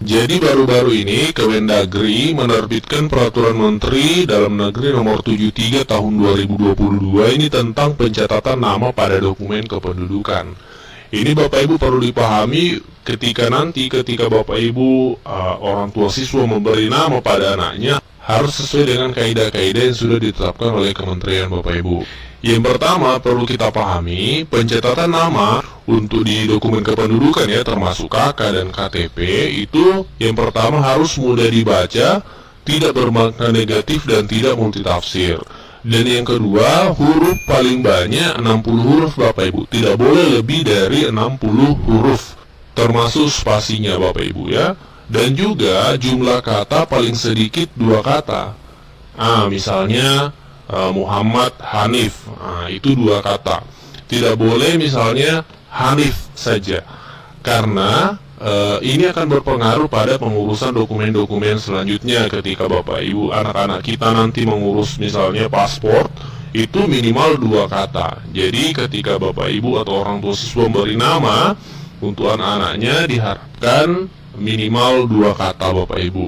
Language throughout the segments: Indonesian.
Jadi baru-baru ini Kemendagri menerbitkan Peraturan Menteri Dalam Negeri Nomor 73 Tahun 2022 ini tentang pencatatan nama pada dokumen kependudukan. Ini Bapak Ibu perlu dipahami ketika Bapak Ibu orang tua siswa memberi nama pada anaknya harus sesuai dengan kaidah-kaidah yang sudah ditetapkan oleh Kementerian Bapak Ibu. Yang pertama perlu kita pahami, pencatatan nama untuk di dokumen kependudukan ya, termasuk KK dan KTP, itu yang pertama harus mudah dibaca, tidak bermakna negatif dan tidak multitafsir. Dan yang kedua, huruf paling banyak 60 huruf Bapak Ibu, tidak boleh lebih dari 60 huruf, termasuk spasinya Bapak Ibu ya. Dan juga jumlah kata paling sedikit 2 kata. Misalnya Muhammad Hanif, itu 2 kata. Tidak boleh misalnya Hanif saja, karena ini akan berpengaruh pada pengurusan dokumen-dokumen selanjutnya ketika Bapak Ibu anak-anak kita nanti mengurus misalnya paspor, itu minimal 2 kata. Jadi ketika Bapak Ibu atau orang tua siswa memberi nama untuk anak-anaknya diharapkan minimal 2 kata Bapak Ibu.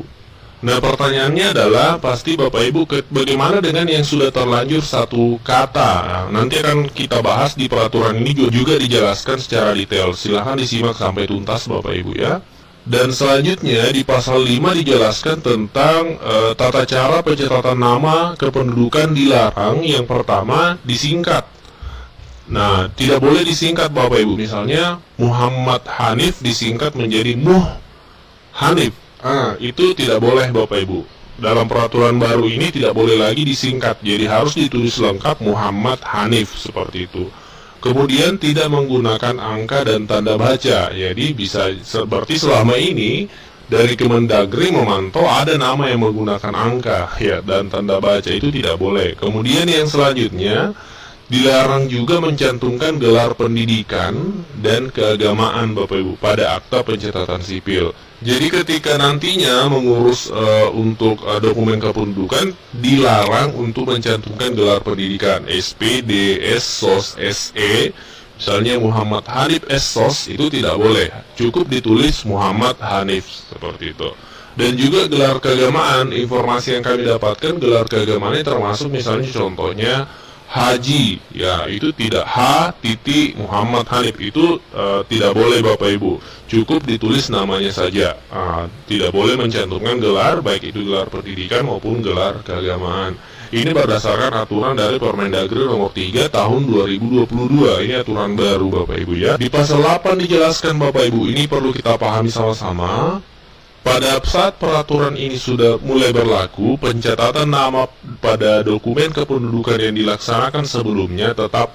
Nah pertanyaannya adalah pasti Bapak Ibu bagaimana dengan yang sudah terlanjur 1 kata. Nanti akan kita bahas di peraturan ini juga dijelaskan secara detail. Silahkan disimak sampai tuntas Bapak Ibu ya. Dan selanjutnya di pasal 5 dijelaskan tentang tata cara pencatatan nama kependudukan dilarang. Yang pertama disingkat. Nah tidak boleh disingkat Bapak Ibu. Misalnya Muhammad Hanif disingkat menjadi Muh Hanif. Itu tidak boleh Bapak Ibu. Dalam peraturan baru ini tidak boleh lagi disingkat. Jadi harus ditulis lengkap Muhammad Hanif seperti itu. Kemudian tidak menggunakan angka dan tanda baca. Jadi bisa seperti selama ini dari Kemendagri memantau ada nama yang menggunakan angka ya dan tanda baca, itu tidak boleh. Kemudian yang selanjutnya dilarang juga mencantumkan gelar pendidikan dan keagamaan Bapak Ibu pada akta pencatatan sipil. Jadi ketika nantinya mengurus untuk dokumen kependudukan dilarang untuk mencantumkan gelar pendidikan SPD, SSOS, SE. Misalnya Muhammad Hanif SSOS itu tidak boleh. Cukup ditulis Muhammad Hanif seperti itu. Dan juga gelar keagamaan, informasi yang kami dapatkan gelar keagamaannya termasuk misalnya contohnya Haji, ya itu tidak H titik Muhammad Hanif, itu tidak boleh Bapak Ibu. Cukup ditulis namanya saja, tidak boleh mencantumkan gelar, baik itu gelar pendidikan maupun gelar keagamaan. Ini berdasarkan aturan dari Permendagri nomor 3 tahun 2022. Ini aturan baru Bapak Ibu ya. Di pasal 8 dijelaskan Bapak Ibu, ini perlu kita pahami sama-sama. Pada saat peraturan ini sudah mulai berlaku, pencatatan nama pada dokumen kependudukan yang dilaksanakan sebelumnya tetap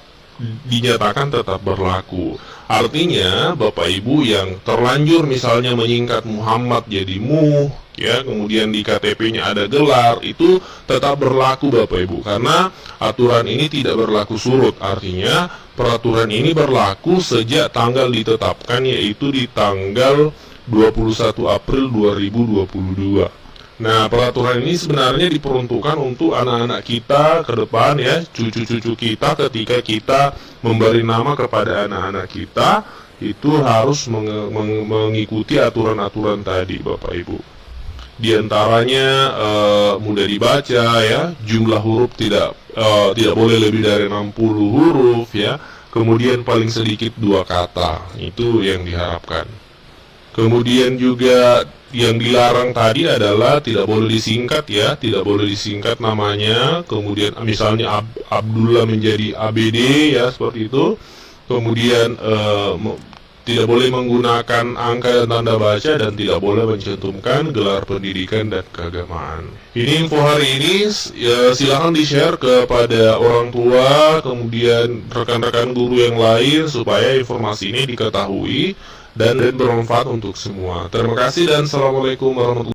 dinyatakan tetap berlaku. Artinya, Bapak Ibu yang terlanjur misalnya menyingkat Muhammad jadi Muh, ya, kemudian di KTP-nya ada gelar, itu tetap berlaku Bapak Ibu, karena aturan ini tidak berlaku surut. Artinya, peraturan ini berlaku sejak tanggal ditetapkan, yaitu di tanggal 21 April 2022. Nah, peraturan ini sebenarnya diperuntukkan untuk anak-anak kita ke depan ya, cucu-cucu kita ketika kita memberi nama kepada anak-anak kita, itu harus mengikuti aturan-aturan tadi Bapak Ibu. Di antaranya mudah dibaca ya, jumlah huruf tidak boleh lebih dari 60 huruf ya, kemudian paling sedikit 2 kata, itu yang diharapkan. Kemudian juga yang dilarang tadi adalah tidak boleh disingkat ya, tidak boleh disingkat namanya. Kemudian misalnya Abdullah menjadi ABD ya, seperti itu. Kemudian tidak boleh menggunakan angka dan tanda baca dan tidak boleh mencantumkan gelar pendidikan dan keagamaan. Ini info hari ini, ya, silahkan di-share kepada orang tua, kemudian rekan-rekan guru yang lain supaya informasi ini diketahui dan bermanfaat untuk semua. Terima kasih dan assalamualaikum warahmatullahi wabarakatuh.